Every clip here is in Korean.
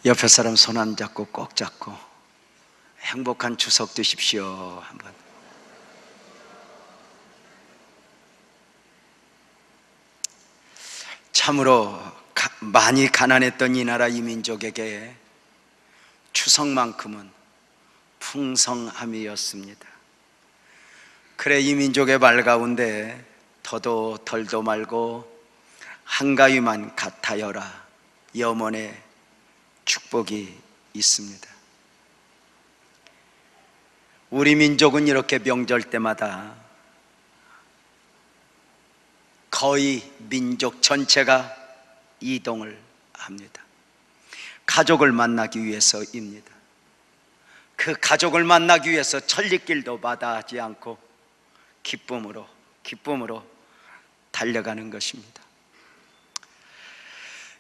옆에 사람 손 안 잡고 꼭 잡고 행복한 추석 되십시오. 한번. 참으로 많이 가난했던 이 나라 이 민족에게 추석만큼은 풍성함이었습니다. 그래 이 민족의 말 가운데 더도 덜도 말고 한가위만 같아여라 염원의 축복이 있습니다. 우리 민족은 이렇게 명절 때마다 거의 민족 전체가 이동을 합니다. 가족을 만나기 위해서입니다. 그 가족을 만나기 위해서 천리길도 마다하지 않고 기쁨으로 달려가는 것입니다.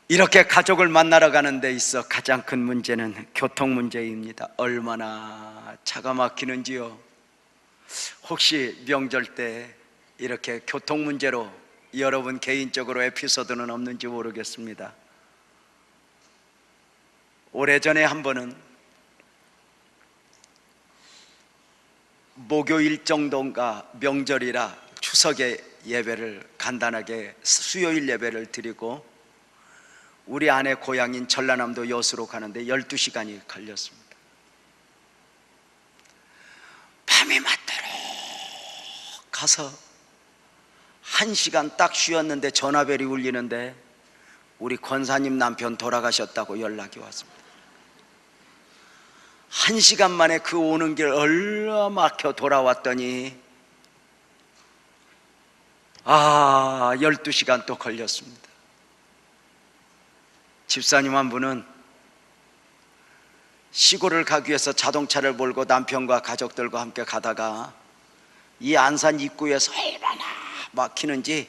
이렇게 가족을 만나러 가는 데 있어 가장 큰 문제는 교통 문제입니다. 얼마나 차가 막히는지요. 혹시 명절 때 이렇게 교통 문제로 여러분 개인적으로 에피소드는 없는지 모르겠습니다. 오래전에 한 번은 목요일 정도인가 명절이라 추석에 예배를 간단하게 수요일 예배를 드리고 우리 아내 고향인 전라남도 여수로 가는데 12시간이 걸렸습니다. 밤이 맞도록 가서 1시간 딱 쉬었는데 전화벨이 울리는데 우리 권사님 남편 돌아가셨다고 연락이 왔습니다. 1시간 만에 그 오는 길 얼마 막혀 돌아왔더니 12시간 또 걸렸습니다. 집사님 한 분은 시골을 가기 위해서 자동차를 몰고 남편과 가족들과 함께 가다가 이 안산 입구에서 얼마나 막히는지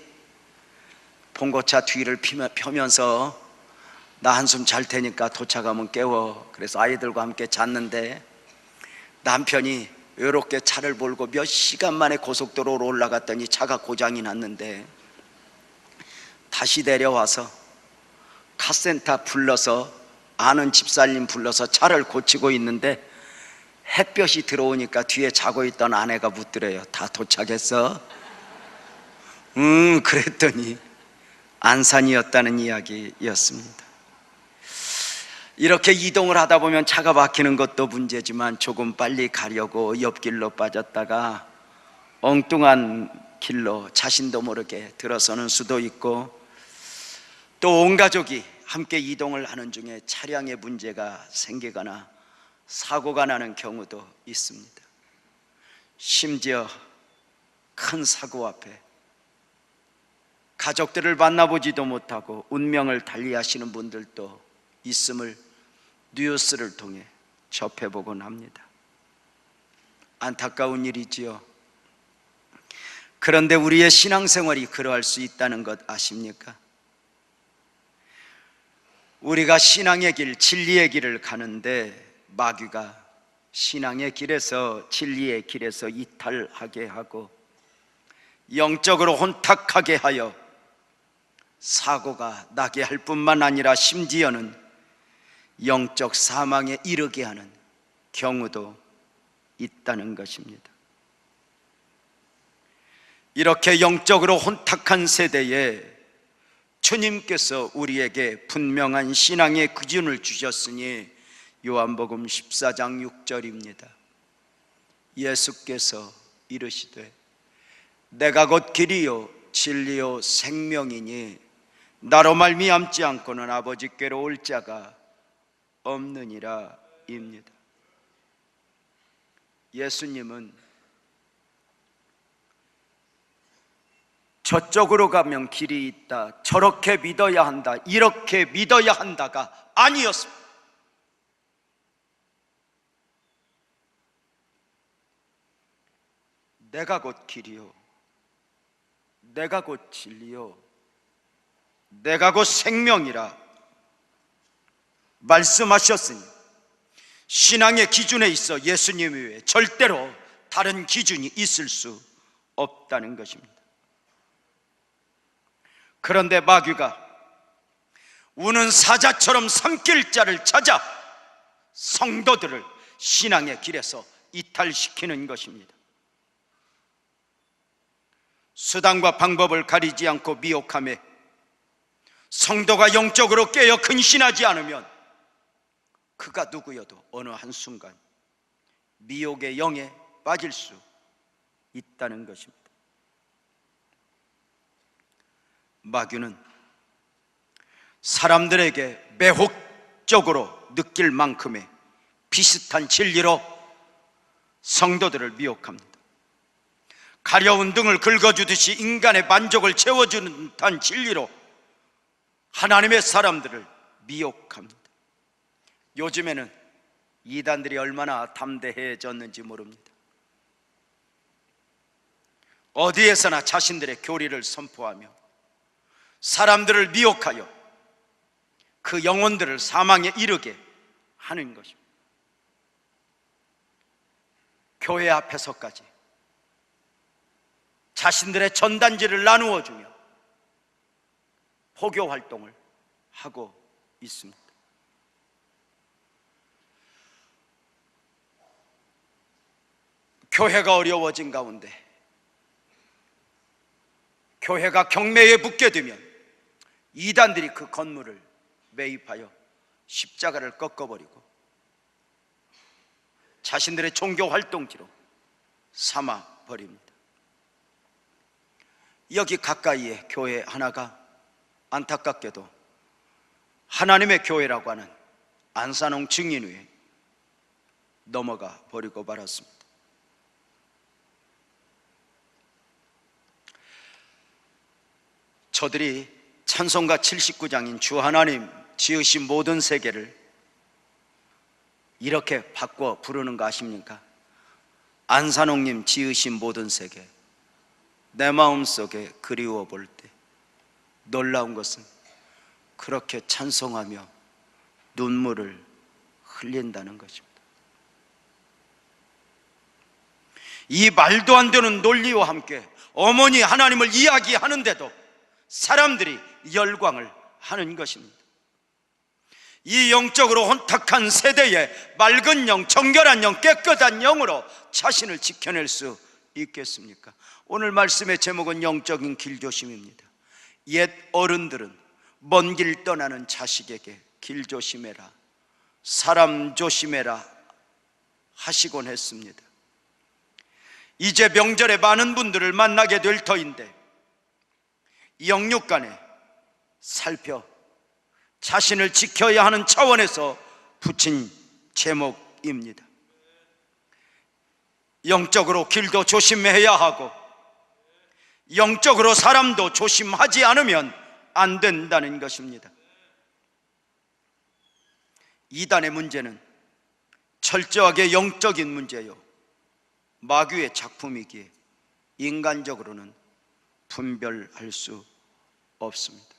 봉고차 뒤를 펴면서 나 한숨 잘 테니까 도착하면 깨워. 그래서 아이들과 함께 잤는데 남편이 외롭게 차를 몰고 몇 시간 만에 고속도로로 올라갔더니 차가 고장이 났는데 다시 내려와서 카센터 불러서 아는 집사님 불러서 차를 고치고 있는데 햇볕이 들어오니까 뒤에 자고 있던 아내가 묻더래요. 다 도착했어? 그랬더니 안산이었다는 이야기였습니다. 이렇게 이동을 하다 보면 차가 막히는 것도 문제지만 조금 빨리 가려고 옆길로 빠졌다가 엉뚱한 길로 자신도 모르게 들어서는 수도 있고 또 온 가족이 함께 이동을 하는 중에 차량에 문제가 생기거나 사고가 나는 경우도 있습니다. 심지어 큰 사고 앞에 가족들을 만나보지도 못하고 운명을 달리하시는 분들도 있음을 뉴스를 통해 접해보곤 합니다. 안타까운 일이지요. 그런데 우리의 신앙생활이 그러할 수 있다는 것 아십니까? 우리가 신앙의 길, 진리의 길을 가는데 마귀가 신앙의 길에서 진리의 길에서 이탈하게 하고 영적으로 혼탁하게 하여 사고가 나게 할 뿐만 아니라 심지어는 영적 사망에 이르게 하는 경우도 있다는 것입니다. 이렇게 영적으로 혼탁한 세대에 주님께서 우리에게 분명한 신앙의 기준을 주셨으니 요한복음 14장 6절입니다. 예수께서 이르시되 내가 곧 길이요 진리요 생명이니 나로 말미암지 않고는 아버지께로 올 자가 없느니라 입니다. 예수님은 저쪽으로 가면 길이 있다, 저렇게 믿어야 한다, 이렇게 믿어야 한다가 아니었습니다. 내가 곧 길이요 내가 곧 진리요 내가 곧 생명이라 말씀하셨으니 신앙의 기준에 있어 예수님 외에 절대로 다른 기준이 있을 수 없다는 것입니다. 그런데 마귀가 우는 사자처럼 삼킬 자를 찾아 성도들을 신앙의 길에서 이탈시키는 것입니다. 수단과 방법을 가리지 않고 미혹하며 성도가 영적으로 깨어 근신하지 않으면 그가 누구여도 어느 한순간 미혹의 영에 빠질 수 있다는 것입니다. 마귀는 사람들에게 매혹적으로 느낄 만큼의 비슷한 진리로 성도들을 미혹합니다. 가려운 등을 긁어주듯이 인간의 만족을 채워주는 듯한 진리로 하나님의 사람들을 미혹합니다. 요즘에는 이단들이 얼마나 담대해졌는지 모릅니다. 어디에서나 자신들의 교리를 선포하며 사람들을 미혹하여 그 영혼들을 사망에 이르게 하는 것입니다. 교회 앞에서까지 자신들의 전단지를 나누어 주며 포교 활동을 하고 있습니다. 교회가 어려워진 가운데 교회가 경매에 붙게 되면 이단들이 그 건물을 매입하여 십자가를 꺾어버리고 자신들의 종교 활동지로 삼아버립니다. 여기 가까이에 교회 하나가 안타깝게도 하나님의 교회라고 하는 안산홍 증인회에 넘어가 버리고 말았습니다. 저들이 찬송가 79장인 주 하나님 지으신 모든 세계를 이렇게 바꿔 부르는 거 아십니까? 안산홍님 지으신 모든 세계, 내 마음속에 그리워 볼 때. 놀라운 것은 그렇게 찬송하며 눈물을 흘린다는 것입니다. 이 말도 안 되는 논리와 함께 어머니 하나님을 이야기하는데도 사람들이 열광을 하는 것입니다. 이 영적으로 혼탁한 세대에 맑은 영, 정결한 영, 깨끗한 영으로 자신을 지켜낼 수 있겠습니까? 오늘 말씀의 제목은 영적인 길조심입니다. 옛 어른들은 먼 길 떠나는 자식에게 길 조심해라, 사람 조심해라 하시곤 했습니다. 이제 명절에 많은 분들을 만나게 될 터인데 영육간에 살펴 자신을 지켜야 하는 차원에서 붙인 제목입니다. 영적으로 길도 조심해야 하고 영적으로 사람도 조심하지 않으면 안 된다는 것입니다. 이단의 문제는 철저하게 영적인 문제요, 마귀의 작품이기에 인간적으로는 분별할 수 없습니다.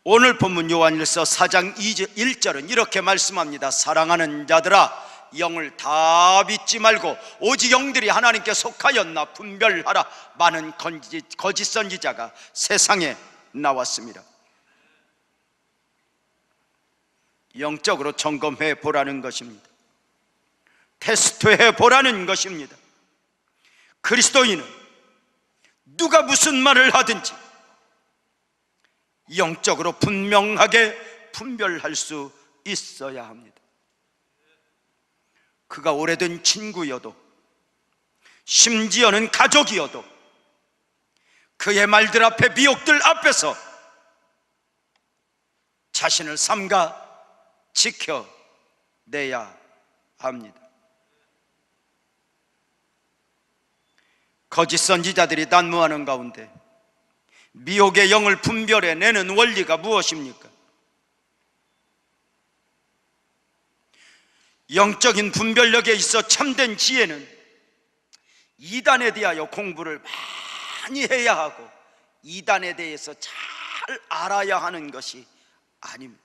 오늘 본문 요한일서 4장 1절은 이렇게 말씀합니다. 사랑하는 자들아, 영을 다 믿지 말고 오직 영들이 하나님께 속하였나 분별하라. 많은 거짓 선지자가 세상에 나왔습니다. 영적으로 점검해 보라는 것입니다. 테스트해 보라는 것입니다. 그리스도인은 누가 무슨 말을 하든지 영적으로 분명하게 분별할 수 있어야 합니다. 그가 오래된 친구여도 심지어는 가족이어도 그의 말들 앞에, 미혹들 앞에서 자신을 삼가 지켜내야 합니다. 거짓 선지자들이 난무하는 가운데 미혹의 영을 분별해내는 원리가 무엇입니까? 영적인 분별력에 있어 참된 지혜는 이단에 대하여 공부를 많이 해야 하고 이단에 대해서 잘 알아야 하는 것이 아닙니다.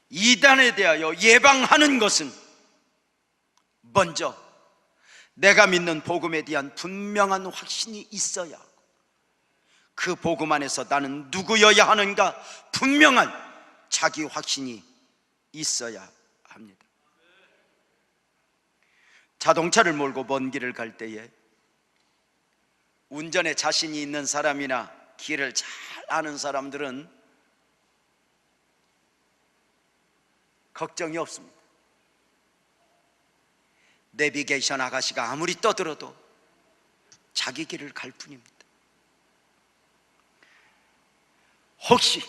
이단에 대하여 예방하는 것은 먼저 내가 믿는 복음에 대한 분명한 확신이 있어야 하고, 그 복음 안에서 나는 누구여야 하는가 분명한 자기 확신이 있어야 합니다. 자동차를 몰고 먼 길을 갈 때에 운전에 자신이 있는 사람이나 길을 잘 아는 사람들은 걱정이 없습니다. 내비게이션 아가씨가 아무리 떠들어도 자기 길을 갈 뿐입니다. 혹시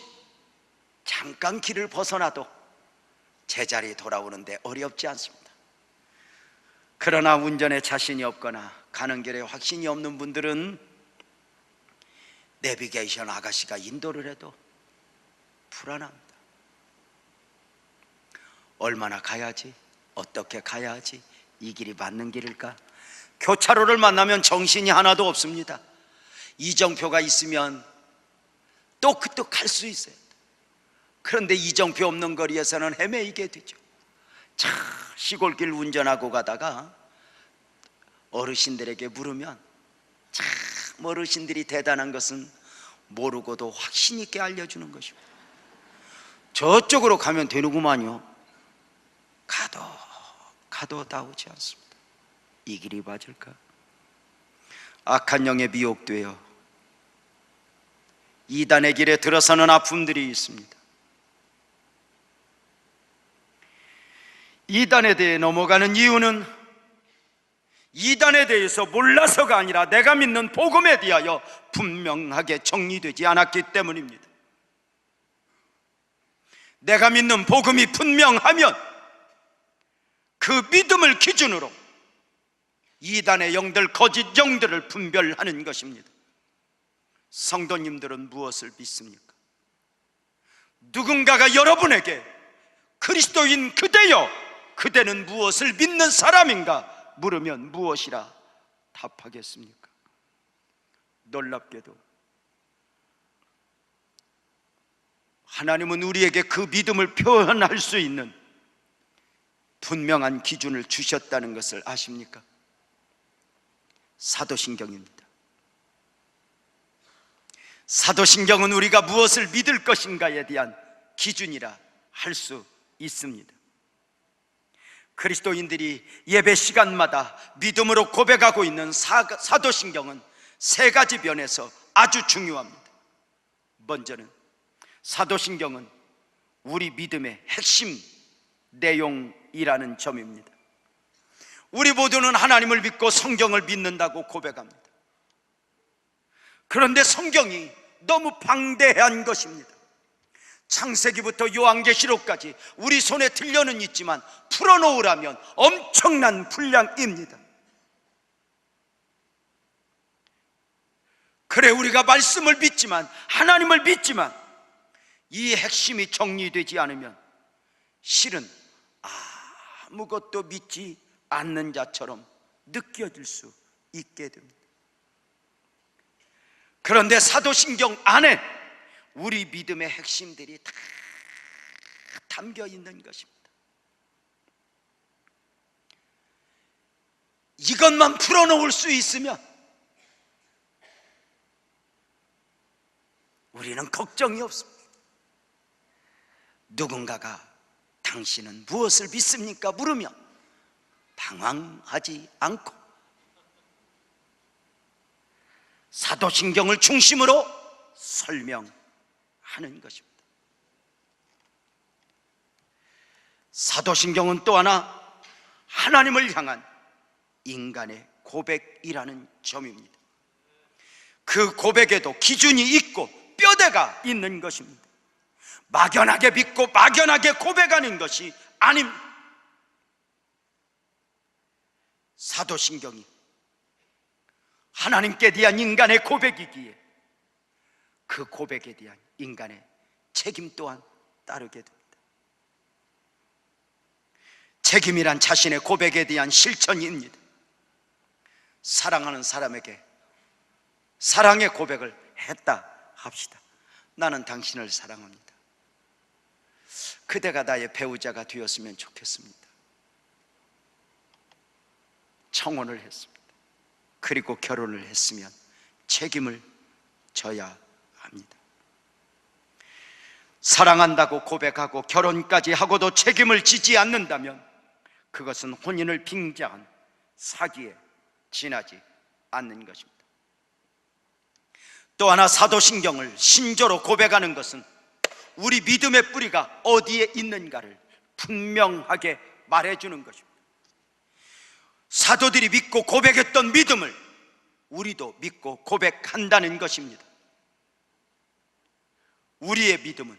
잠깐 길을 벗어나도 제자리에 돌아오는데 어렵지 않습니다. 그러나 운전에 자신이 없거나 가는 길에 확신이 없는 분들은 내비게이션 아가씨가 인도를 해도 불안합니다. 얼마나 가야지? 어떻게 가야 하지? 이 길이 맞는 길일까? 교차로를 만나면 정신이 하나도 없습니다. 이정표가 있으면 또 갈 수 있어요. 그런데 이정표 없는 거리에서는 헤매이게 되죠. 차 시골길 운전하고 가다가 어르신들에게 물으면 참 어르신들이 대단한 것은 모르고도 확신 있게 알려주는 것입니다. 저쪽으로 가면 되는구만요. 가도 나오지 않습니다. 이 길이 맞을까? 악한 영에 미혹되어 이단의 길에 들어서는 아픔들이 있습니다. 이단에 대해 넘어가는 이유는 이단에 대해서 몰라서가 아니라 내가 믿는 복음에 대하여 분명하게 정리되지 않았기 때문입니다. 내가 믿는 복음이 분명하면 그 믿음을 기준으로 이단의 영들, 거짓 영들을 분별하는 것입니다. 성도님들은 무엇을 믿습니까? 누군가가 여러분에게 그리스도인 그대여, 그대는 무엇을 믿는 사람인가 물으면 무엇이라 답하겠습니까? 놀랍게도 하나님은 우리에게 그 믿음을 표현할 수 있는 분명한 기준을 주셨다는 것을 아십니까? 사도신경입니다. 사도신경은 우리가 무엇을 믿을 것인가에 대한 기준이라 할 수 있습니다. 그리스도인들이 예배 시간마다 믿음으로 고백하고 있는 사도신경은 세 가지 면에서 아주 중요합니다. 먼저는 사도신경은 우리 믿음의 핵심 내용이라는 점입니다. 우리 모두는 하나님을 믿고 성경을 믿는다고 고백합니다. 그런데 성경이 너무 방대한 것입니다. 창세기부터 요한계시록까지 우리 손에 들려는 있지만 풀어놓으라면 엄청난 분량입니다. 그래, 우리가 말씀을 믿지만, 하나님을 믿지만 이 핵심이 정리되지 않으면 실은 아무것도 믿지 않는 자처럼 느껴질 수 있게 됩니다. 그런데 사도신경 안에 우리 믿음의 핵심들이 다 담겨 있는 것입니다. 이것만 풀어놓을 수 있으면 우리는 걱정이 없습니다. 누군가가 당신은 무엇을 믿습니까? 물으면 당황하지 않고 사도신경을 중심으로 설명하는 것입니다. 사도신경은 또 하나 하나님을 향한 인간의 고백이라는 점입니다. 그 고백에도 기준이 있고 뼈대가 있는 것입니다. 막연하게 믿고 막연하게 고백하는 것이 아닙니다. 사도신경이 하나님께 대한 인간의 고백이기에 그 고백에 대한 인간의 책임 또한 따르게 됩니다. 책임이란 자신의 고백에 대한 실천입니다. 사랑하는 사람에게 사랑의 고백을 했다 합시다. 나는 당신을 사랑합니다. 그대가 나의 배우자가 되었으면 좋겠습니다. 청혼을 했습니다. 그리고 결혼을 했으면 책임을 져야 합니다. 사랑한다고 고백하고 결혼까지 하고도 책임을 지지 않는다면 그것은 혼인을 빙자한 사기에 지나지 않는 것입니다. 또 하나, 사도신경을 신조로 고백하는 것은 우리 믿음의 뿌리가 어디에 있는가를 분명하게 말해주는 것입니다. 사도들이 믿고 고백했던 믿음을 우리도 믿고 고백한다는 것입니다. 우리의 믿음은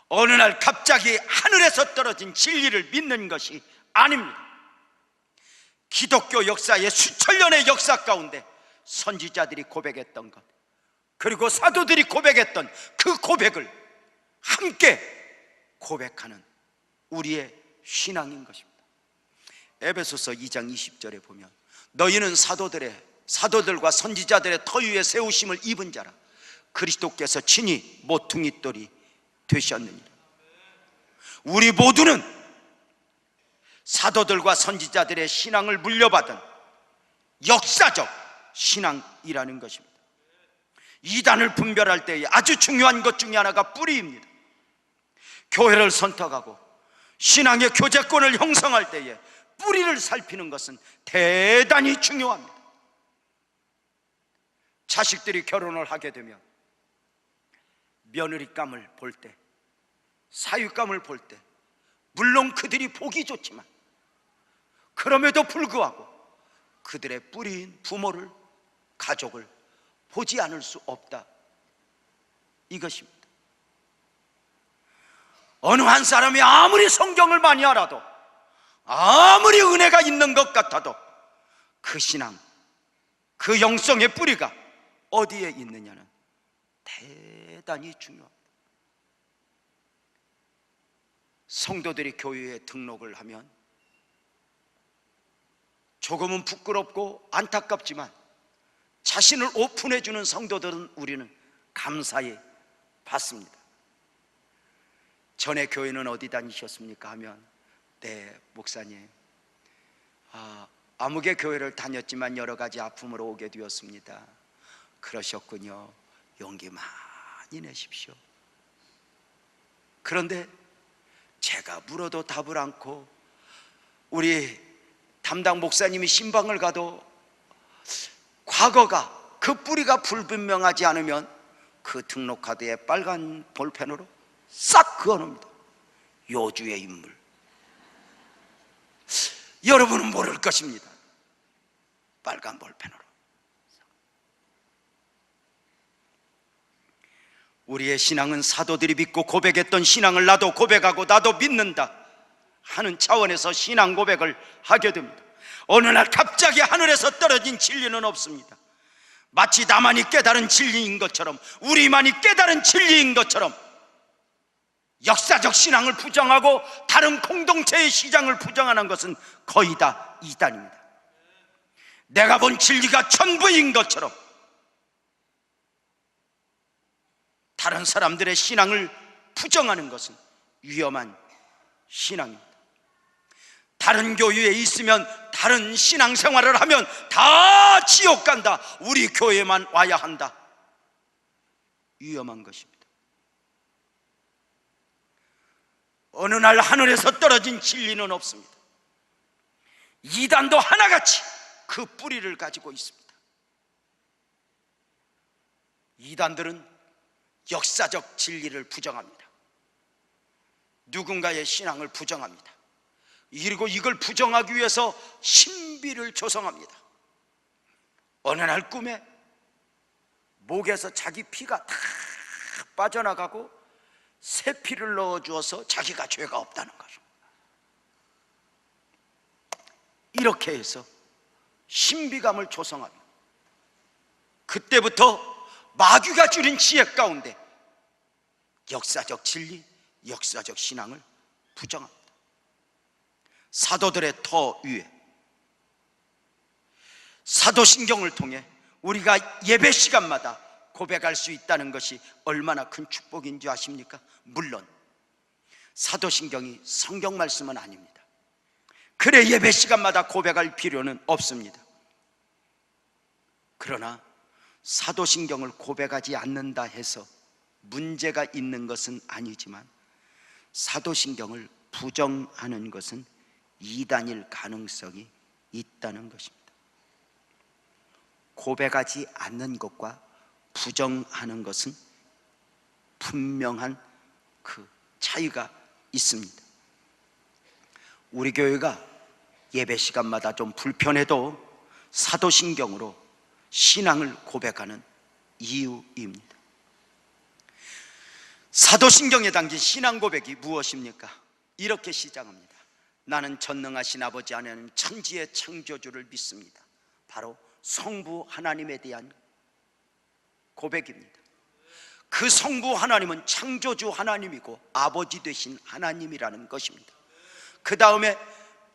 어느 날 갑자기 하늘에서 떨어진 진리를 믿는 것이 아닙니다. 기독교 역사의 수천 년의 역사 가운데 선지자들이 고백했던 것, 그리고 사도들이 고백했던 그 고백을 함께 고백하는 우리의 신앙인 것입니다. 에베소서 2장 20절에 보면 너희는 사도들과 선지자들의 터 위에 세우심을 입은 자라 그리스도께서 친히 모퉁이돌이 되셨느니라. 우리 모두는 사도들과 선지자들의 신앙을 물려받은 역사적 신앙이라는 것입니다. 이단을 분별할 때에 아주 중요한 것 중에 하나가 뿌리입니다. 교회를 선택하고 신앙의 교제권을 형성할 때에 뿌리를 살피는 것은 대단히 중요합니다. 자식들이 결혼을 하게 되면 며느리감을 볼 때, 사위감을 볼 때 물론 그들이 보기 좋지만 그럼에도 불구하고 그들의 뿌리인 부모를, 가족을 보지 않을 수 없다, 이것입니다. 어느 한 사람이 아무리 성경을 많이 알아도, 아무리 은혜가 있는 것 같아도 그 신앙, 그 영성의 뿌리가 어디에 있느냐는 대단히 중요합니다. 성도들이 교회에 등록을 하면 조금은 부끄럽고 안타깝지만 자신을 오픈해주는 성도들은 우리는 감사히 받습니다. 전에 교회는 어디 다니셨습니까? 하면 네, 목사님, 아무개 교회를 다녔지만 여러 가지 아픔으로 오게 되었습니다. 그러셨군요. 용기 많이 내십시오. 그런데 제가 물어도 답을 않고 우리 담당 목사님이 신방을 가도 과거가, 그 뿌리가 불분명하지 않으면 그 등록카드에 빨간 볼펜으로 싹 그어놓습니다. 요주의 인물. 여러분은 모를 것입니다. 빨간 볼펜으로. 우리의 신앙은 사도들이 믿고 고백했던 신앙을 나도 고백하고 나도 믿는다 하는 차원에서 신앙 고백을 하게 됩니다. 어느 날 갑자기 하늘에서 떨어진 진리는 없습니다. 마치 나만이 깨달은 진리인 것처럼, 우리만이 깨달은 진리인 것처럼 역사적 신앙을 부정하고 다른 공동체의 시장을 부정하는 것은 거의 다 이단입니다. 내가 본 진리가 전부인 것처럼 다른 사람들의 신앙을 부정하는 것은 위험한 신앙입니다. 다른 교회에 있으면, 다른 신앙생활을 하면 다 지옥 간다, 우리 교회만 와야 한다, 위험한 것입니다. 어느 날 하늘에서 떨어진 진리는 없습니다. 이단도 하나같이 그 뿌리를 가지고 있습니다. 이단들은 역사적 진리를 부정합니다. 누군가의 신앙을 부정합니다. 그리고 이걸 부정하기 위해서 신비를 조성합니다. 어느 날 꿈에 목에서 자기 피가 다 빠져나가고 새 피를 넣어주어서 자기가 죄가 없다는 거죠. 이렇게 해서 신비감을 조성합니다. 그때부터 마귀가 줄인 지혜 가운데 역사적 진리, 역사적 신앙을 부정합니다. 사도들의 터 위에 사도신경을 통해 우리가 예배 시간마다 고백할 수 있다는 것이 얼마나 큰 축복인 줄 아십니까? 물론 사도신경이 성경 말씀은 아닙니다. 그래 예배 시간마다 고백할 필요는 없습니다. 그러나 사도신경을 고백하지 않는다 해서 문제가 있는 것은 아니지만 사도신경을 부정하는 것은 이단일 가능성이 있다는 것입니다. 고백하지 않는 것과 부정하는 것은 분명한 그 차이가 있습니다. 우리 교회가 예배 시간마다 좀 불편해도 사도신경으로 신앙을 고백하는 이유입니다. 사도신경에 담긴 신앙 고백이 무엇입니까? 이렇게 시작합니다. 나는 전능하신 아버지 하나님 천지의 창조주를 믿습니다. 바로 성부 하나님에 대한 고백입니다. 그 성부 하나님은 창조주 하나님이고 아버지 되신 하나님이라는 것입니다. 그 다음에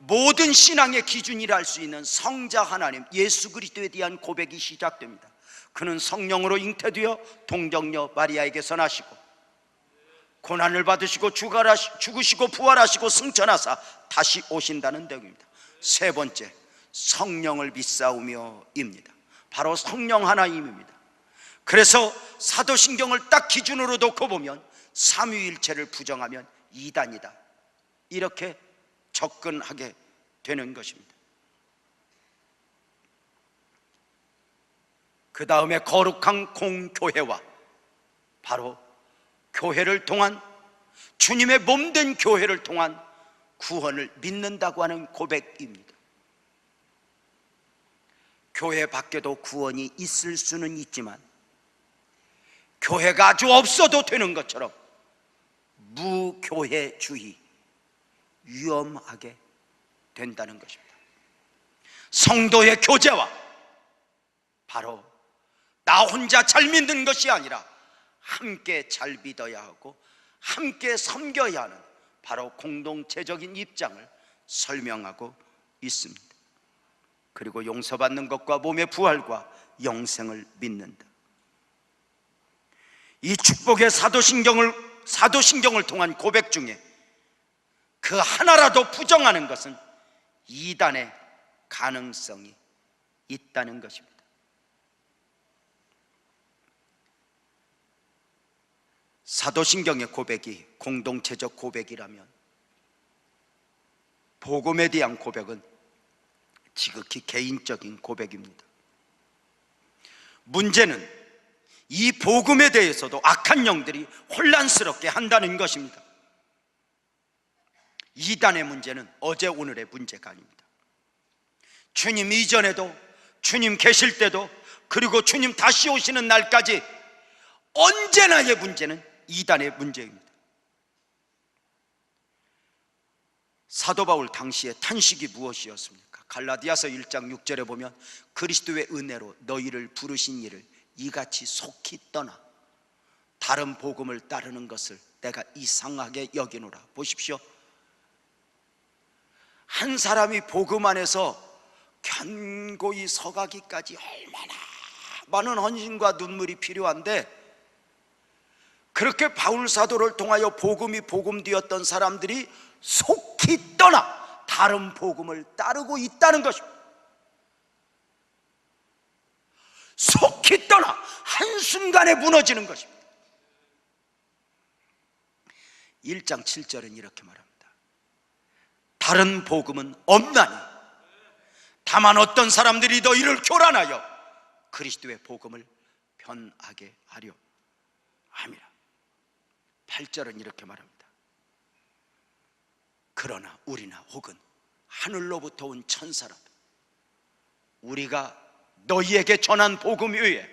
모든 신앙의 기준이라 할 수 있는 성자 하나님 예수 그리스도에 대한 고백이 시작됩니다. 그는 성령으로 잉태되어 동정녀 마리아에게서 나시고 고난을 받으시고 죽으시고 부활하시고 승천하사 다시 오신다는 내용입니다. 세 번째, 성령을 믿사오며입니다. 바로 성령 하나님입니다. 그래서 사도신경을 딱 기준으로 놓고 보면 삼위일체를 부정하면 이단이다, 이렇게 접근하게 되는 것입니다. 그 다음에 거룩한 공교회와 바로 교회를 통한, 주님의 몸된 교회를 통한 구원을 믿는다고 하는 고백입니다. 교회 밖에도 구원이 있을 수는 있지만 교회가 아주 없어도 되는 것처럼 무교회주의, 위험하게 된다는 것입니다. 성도의 교제와 바로 나 혼자 잘 믿는 것이 아니라 함께 잘 믿어야 하고 함께 섬겨야 하는 바로 공동체적인 입장을 설명하고 있습니다. 그리고 용서받는 것과 몸의 부활과 영생을 믿는다. 이 축복의 사도신경을 통한 고백 중에 그 하나라도 부정하는 것은 이단의 가능성이 있다는 것입니다. 사도신경의 고백이 공동체적 고백이라면 복음에 대한 고백은 지극히 개인적인 고백입니다. 문제는 이 복음에 대해서도 악한 영들이 혼란스럽게 한다는 것입니다. 이단의 문제는 어제 오늘의 문제가 아닙니다. 주님 이전에도, 주님 계실 때도, 그리고 주님 다시 오시는 날까지 언제나의 문제는 이단의 문제입니다. 사도 바울 당시의 탄식이 무엇이었습니까? 갈라디아서 1장 6절에 보면 그리스도의 은혜로 너희를 부르신 이를 이같이 속히 떠나 다른 복음을 따르는 것을 내가 이상하게 여기노라. 보십시오. 한 사람이 복음 안에서 견고히 서가기까지 얼마나 많은 헌신과 눈물이 필요한데, 그렇게 바울 사도를 통하여 복음이 복음되었던 사람들이 속히 떠나 다른 복음을 따르고 있다는 것입니다. 속히 떠나 한순간에 무너지는 것입니다. 1장 7절은 이렇게 말합니다. 다른 복음은 없나니 다만 어떤 사람들이 너희를 교란하여 그리스도의 복음을 변하게 하려 함이라. 8절은 이렇게 말합니다. 그러나 우리나 혹은 하늘로부터 온 천사라도 우리가 너희에게 전한 복음 외에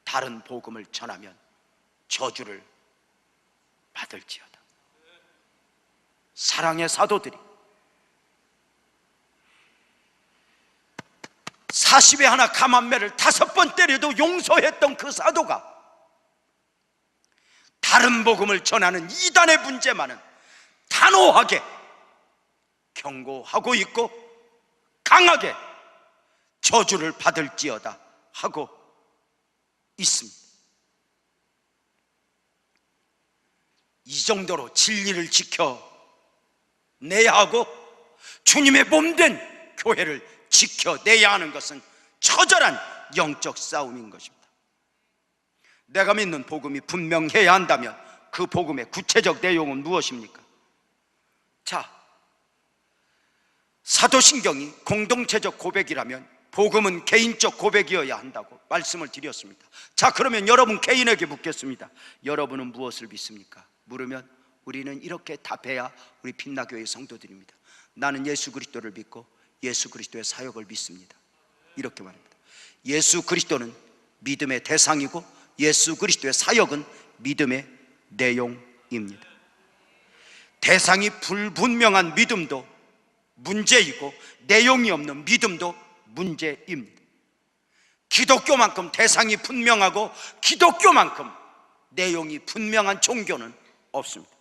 다른 복음을 전하면 저주를 받을지어다. 사랑의 사도들이 40에 하나 가만매를 5번 때려도 용서했던 그 사도가 다른 복음을 전하는 이단의 문제만은 단호하게 경고하고 있고 강하게 저주를 받을지어다 하고 있습니다. 이 정도로 진리를 지켜내야 하고 주님의 몸된 교회를 지켜내야 하는 것은 처절한 영적 싸움인 것입니다. 내가 믿는 복음이 분명해야 한다면 그 복음의 구체적 내용은 무엇입니까? 자, 사도신경이 공동체적 고백이라면 복음은 개인적 고백이어야 한다고 말씀을 드렸습니다. 자, 그러면 여러분 개인에게 묻겠습니다. 여러분은 무엇을 믿습니까? 물으면 우리는 이렇게 답해야 우리 빛나교회 성도들입니다. 나는 예수 그리스도를 믿고 예수 그리스도의 사역을 믿습니다. 이렇게 말합니다. 예수 그리스도는 믿음의 대상이고 예수 그리스도의 사역은 믿음의 내용입니다. 대상이 불분명한 믿음도 문제이고 내용이 없는 믿음도 문제입니다. 기독교만큼 대상이 분명하고 기독교만큼 내용이 분명한 종교는 없습니다.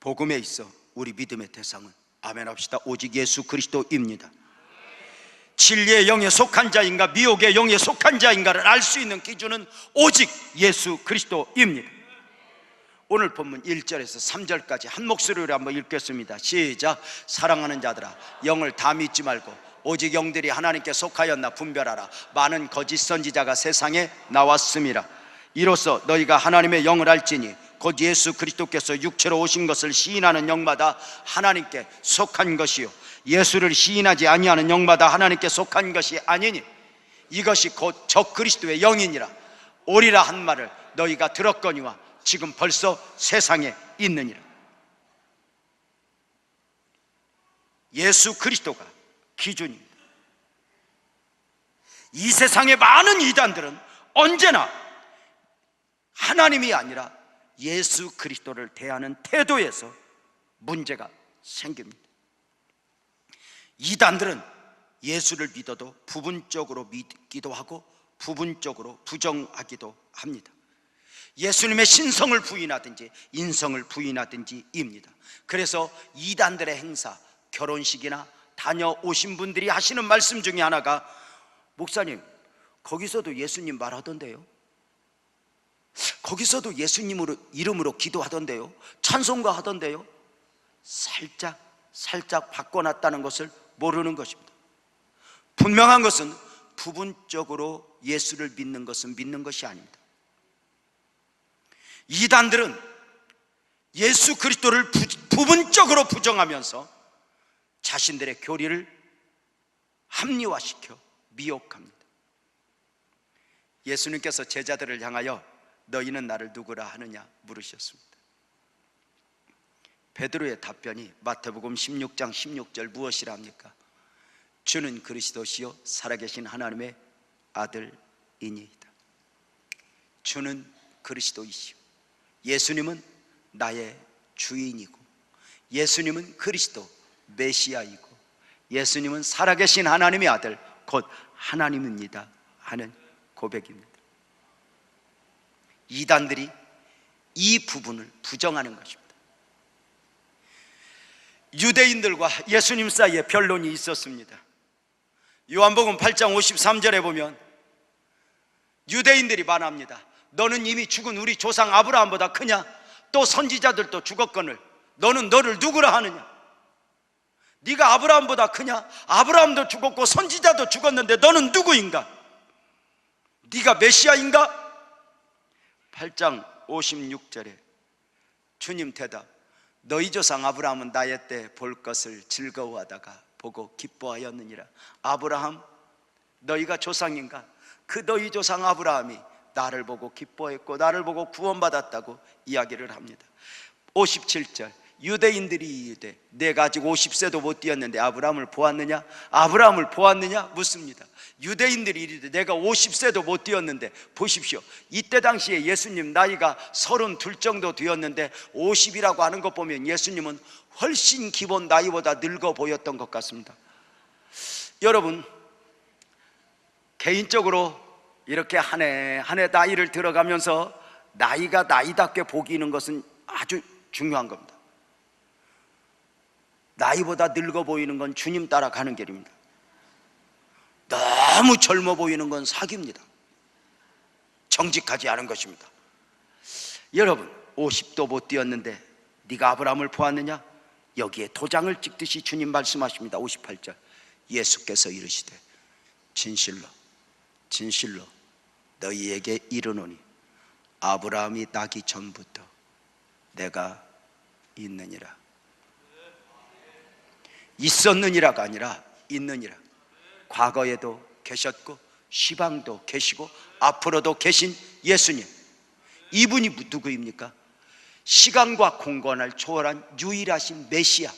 복음에 있어 우리 믿음의 대상은, 아멘 합시다, 오직 예수 그리스도입니다. 진리의 영에 속한 자인가 미혹의 영에 속한 자인가를 알 수 있는 기준은 오직 예수 그리스도입니다. 오늘 본문 1절에서 3절까지 한 목소리로 한번 읽겠습니다. 시작. 사랑하는 자들아, 영을 다 믿지 말고 오직 영들이 하나님께 속하였나 분별하라. 많은 거짓 선지자가 세상에 나왔음이라. 이로써 너희가 하나님의 영을 알지니 곧 예수 그리스도께서 육체로 오신 것을 시인하는 영마다 하나님께 속한 것이요 예수를 시인하지 아니하는 영마다 하나님께 속한 것이 아니니 이것이 곧 적 그리스도의 영이니라. 오리라 한 말을 너희가 들었거니와 지금 벌써 세상에 있느니라. 예수 그리스도가 기준입니다. 이 세상의 많은 이단들은 언제나 하나님이 아니라 예수 그리스도를 대하는 태도에서 문제가 생깁니다. 이단들은 예수를 믿어도 부분적으로 믿기도 하고 부분적으로 부정하기도 합니다. 예수님의 신성을 부인하든지 인성을 부인하든지입니다. 그래서 이단들의 행사, 결혼식이나 다녀오신 분들이 하시는 말씀 중에 하나가, 목사님 거기서도 예수님 말하던데요, 거기서도 예수님으로 이름으로 기도하던데요, 찬송가 하던데요, 살짝 바꿔놨다는 것을 모르는 것입니다. 분명한 것은 부분적으로 예수를 믿는 것은 믿는 것이 아닙니다. 이단들은 예수 그리스도를 부분적으로 부정하면서 자신들의 교리를 합리화시켜 미혹합니다. 예수님께서 제자들을 향하여 너희는 나를 누구라 하느냐 물으셨습니다. 베드로의 답변이 마태복음 16장 16절 무엇이라 합니까? 주는 그리스도시요 살아계신 하나님의 아들이니이다. 주는 그리스도이시요, 예수님은 나의 주인이고 예수님은 그리스도 메시아이고 예수님은 살아계신 하나님의 아들 곧 하나님입니다 하는 고백입니다. 이단들이 이 부분을 부정하는 것입니다. 유대인들과 예수님 사이에 변론이 있었습니다. 요한복음 8장 53절에 보면 유대인들이 말합니다. 너는 이미 죽은 우리 조상 아브라함보다 크냐? 또 선지자들도 죽었거늘 너는 너를 누구라 하느냐? 네가 아브라함보다 크냐? 아브라함도 죽었고 선지자도 죽었는데 너는 누구인가? 네가 메시아인가? 8장 56절에 주님 대답, 너희 조상 아브라함은 나의 때 볼 것을 즐거워하다가 보고 기뻐하였느니라. 아브라함, 너희가 조상인가? 그 너희 조상 아브라함이 나를 보고 기뻐했고 나를 보고 구원받았다고 이야기를 합니다. 57절, 유대인들이 이르되 내가 아직 50세도 못 되었는데 아브라함을 보았느냐? 아브라함을 보았느냐? 묻습니다. 유대인들이 이르되 내가 50세도 못 되었는데, 보십시오, 이때 당시에 예수님 나이가 32 정도 되었는데 50이라고 하는 것 보면 예수님은 훨씬 기본 나이보다 늙어 보였던 것 같습니다. 여러분, 개인적으로 이렇게 한 해 한 해 나이를 들어가면서 나이가 나이답게 보이는 것은 아주 중요한 겁니다. 나이보다 늙어 보이는 건 주님 따라가는 길입니다. 너무 젊어 보이는 건 사기입니다. 정직하지 않은 것입니다. 여러분, 50도 못 되었는데 네가 아브라함을 보았느냐? 여기에 도장을 찍듯이 주님 말씀하십니다. 58절, 예수께서 이르시되 진실로 진실로 너희에게 이르노니 아브라함이 나기 전부터 내가 있느니라. 있었느니라가 아니라 있느니라. 과거에도 계셨고 시방도 계시고 앞으로도 계신 예수님, 이분이 누구입니까? 시간과 공간을 초월한 유일하신 메시아,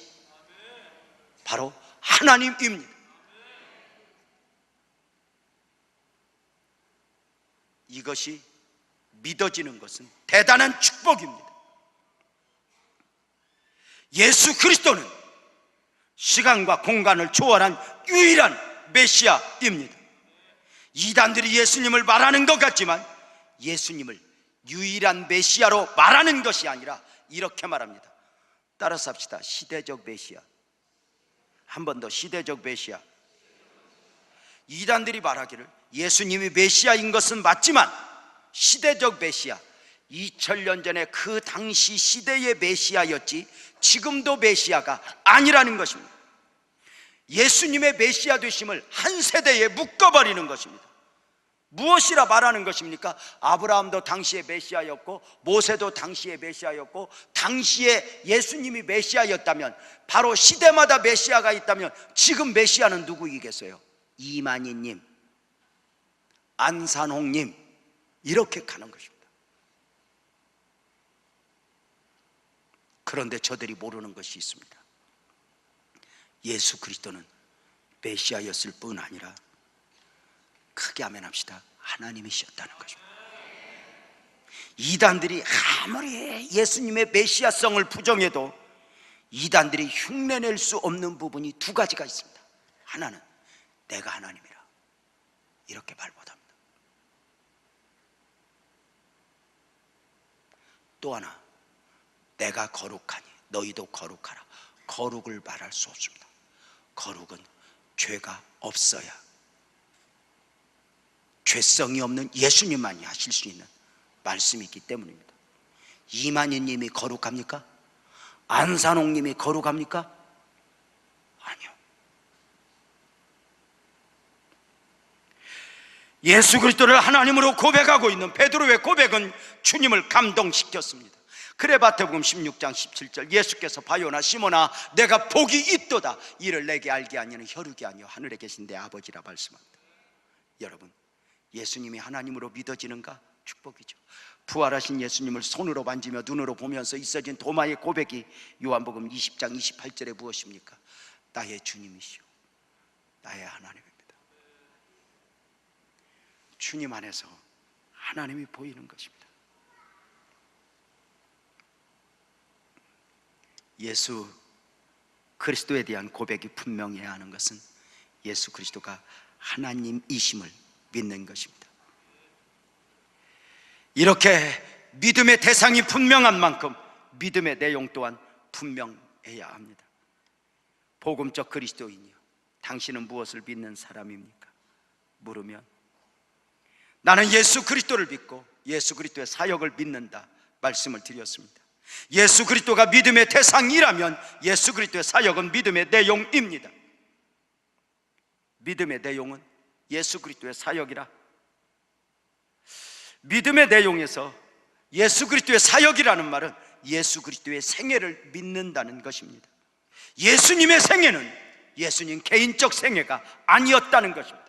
바로 하나님입니다. 이것이 믿어지는 것은 대단한 축복입니다. 예수 그리스도는 시간과 공간을 초월한 유일한 메시아입니다. 이단들이 예수님을 말하는 것 같지만 예수님을 유일한 메시아로 말하는 것이 아니라 이렇게 말합니다. 따라서 합시다. 시대적 메시아. 한 번 더, 시대적 메시아. 이단들이 말하기를 예수님이 메시아인 것은 맞지만 시대적 메시아, 2000년 전에 그 당시 시대의 메시아였지 지금도 메시아가 아니라는 것입니다. 예수님의 메시아 되심을 한 세대에 묶어버리는 것입니다. 무엇이라 말하는 것입니까? 아브라함도 당시에 메시아였고 모세도 당시에 메시아였고, 당시에 예수님이 메시아였다면, 바로 시대마다 메시아가 있다면 지금 메시아는 누구이겠어요? 이만희님, 안산홍님, 이렇게 가는 것입니다. 그런데 저들이 모르는 것이 있습니다. 예수 그리스도는 메시아였을 뿐 아니라, 크게 아멘합시다, 하나님이셨다는 것입니다. 이단들이 아무리 예수님의 메시아성을 부정해도 이단들이 흉내낼 수 없는 부분이 두 가지가 있습니다. 하나는 내가 하나님이라 이렇게 말 못합니다. 또 하나, 내가 거룩하니 너희도 거룩하라. 거룩을 말할 수 없습니다. 거룩은 죄가 없어야, 죄성이 없는 예수님만이 하실 수 있는 말씀이 있기 때문입니다. 이만희님이 거룩합니까? 안산홍님이 거룩합니까? 아니요. 예수 그리스도를 하나님으로 고백하고 있는 베드로의 고백은 주님을 감동시켰습니다. 그레바테복음 16장 17절, 예수께서 바요나 시몬아 내가 복이 있도다, 이를 내게 알게 하니는 혈육이 아니요 하늘에 계신 내 아버지라 말씀합니다. 여러분, 예수님이 하나님으로 믿어지는가? 축복이죠. 부활하신 예수님을 손으로 만지며 눈으로 보면서 있어진 도마의 고백이 요한복음 20장 28절에 무엇입니까? 나의 주님이시오, 나의 하나님입니다. 주님 안에서 하나님이 보이는 것입니다. 예수 그리스도에 대한 고백이 분명해야 하는 것은 예수 그리스도가 하나님이심을 믿는 것입니다. 이렇게 믿음의 대상이 분명한 만큼 믿음의 내용 또한 분명해야 합니다. 복음적 그리스도인이요, 당신은 무엇을 믿는 사람입니까? 물으면 나는 예수 그리스도를 믿고 예수 그리스도의 사역을 믿는다 말씀을 드렸습니다. 예수 그리스도가 믿음의 대상이라면 예수 그리스도의 사역은 믿음의 내용입니다. 믿음의 내용은 예수 그리스도의 사역이라, 믿음의 내용에서 예수 그리스도의 사역이라는 말은 예수 그리스도의 생애를 믿는다는 것입니다. 예수님의 생애는 예수님 개인적 생애가 아니었다는 것입니다.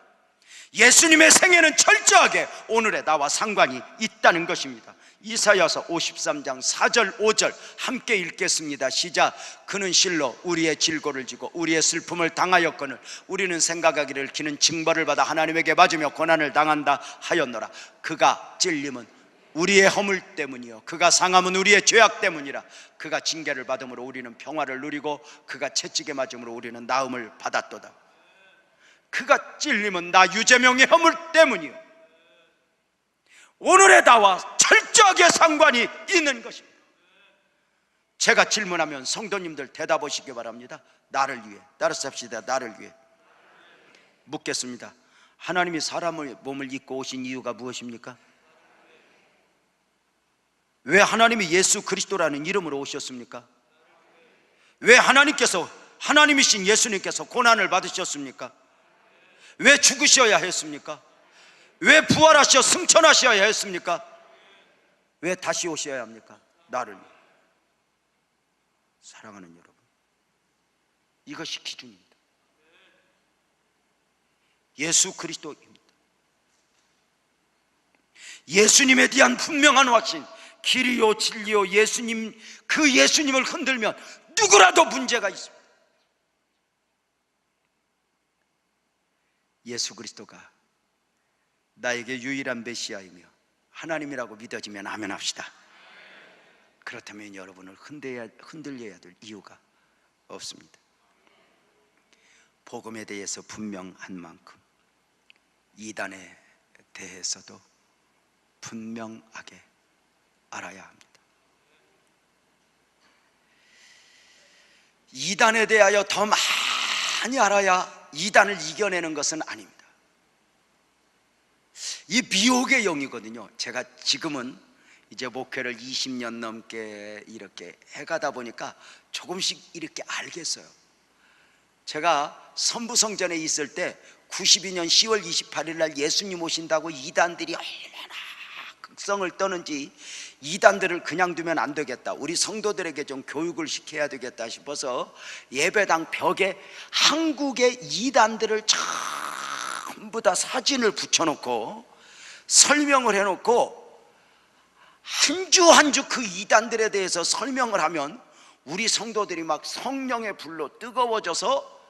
예수님의 생애는 철저하게 오늘의 나와 상관이 있다는 것입니다. 이사야서 53장 4절 5절 함께 읽겠습니다. 시작. 그는 실로 우리의 질고를 지고 우리의 슬픔을 당하였거늘 우리는 생각하기를 그는 징벌을 받아 하나님에게 맞으며 고난을 당한다 하였노라. 그가 찔림은 우리의 허물 때문이요 그가 상함은 우리의 죄악 때문이라. 그가 징계를 받음으로 우리는 평화를 누리고 그가 채찍에 맞음으로 우리는 나음을 받았도다. 그가 찔림은 나 유재명의 허물 때문이요, 오늘의 나와 철저하게 상관이 있는 것입니다. 제가 질문하면 성도님들 대답하시기 바랍니다. 나를 위해, 따라서 합시다. 나를 위해. 묻겠습니다. 하나님이 사람의 몸을 입고 오신 이유가 무엇입니까? 왜 하나님이 예수 그리스도라는 이름으로 오셨습니까? 왜 하나님이신 예수님께서 고난을 받으셨습니까? 왜 죽으셔야 했습니까? 왜 부활하셔 승천하셔야 했습니까? 왜 다시 오셔야 합니까? 나를 위해. 사랑하는 여러분, 이것이 기준입니다. 예수 그리스도입니다. 예수님에 대한 분명한 확신, 길이요 진리요 예수님, 그 예수님을 흔들면 누구라도 문제가 있습니다. 예수 그리스도가 나에게 유일한 메시아이며 하나님이라고 믿어지면 아멘 합시다. 그렇다면 여러분을 흔들려야 될 이유가 없습니다. 복음에 대해서 분명한 만큼 이단에 대해서도 분명하게 알아야 합니다. 이단에 대하여 더 많이 알아야 이단을 이겨내는 것은 아닙니다. 이 미혹의 영이거든요. 제가 지금은 이제 목회를 20년 넘게 이렇게 해가다 보니까 조금씩 이렇게 알겠어요. 제가 선부성전에 있을 때 92년 10월 28일 날 예수님 오신다고 이단들이 얼마나 극성을 떠는지, 이단들을 그냥 두면 안 되겠다, 우리 성도들에게 좀 교육을 시켜야 되겠다 싶어서 예배당 벽에 한국의 이단들을 전부 다 사진을 붙여놓고 설명을 해놓고 한 주 한 주 그 이단들에 대해서 설명을 하면 우리 성도들이 막 성령의 불로 뜨거워져서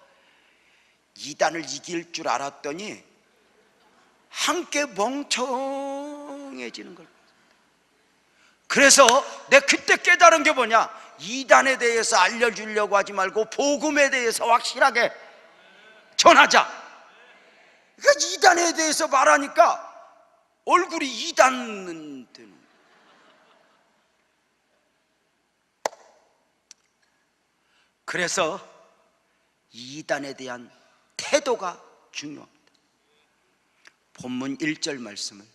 이단을 이길 줄 알았더니 함께 멍청해지는 걸. 그래서 내가 그때 깨달은 게 뭐냐, 이단에 대해서 알려주려고 하지 말고 복음에 대해서 확실하게 전하자. 그러니까 이단에 대해서 말하니까 얼굴이 이단은 되는. 그래서 이단에 대한 태도가 중요합니다. 본문 1절 말씀을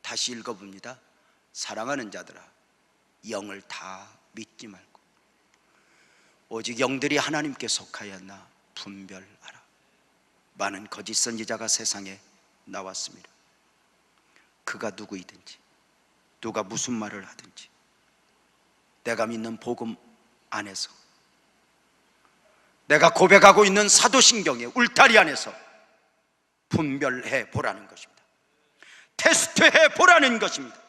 다시 읽어봅니다. 사랑하는 자들아, 영을 다 믿지 말고 오직 영들이 하나님께 속하였나 분별하라. 많은 거짓 선지자가 세상에 나왔습니다. 그가 누구이든지 누가 무슨 말을 하든지 내가 믿는 복음 안에서, 내가 고백하고 있는 사도신경의 울타리 안에서 분별해 보라는 것입니다. 테스트해 보라는 것입니다.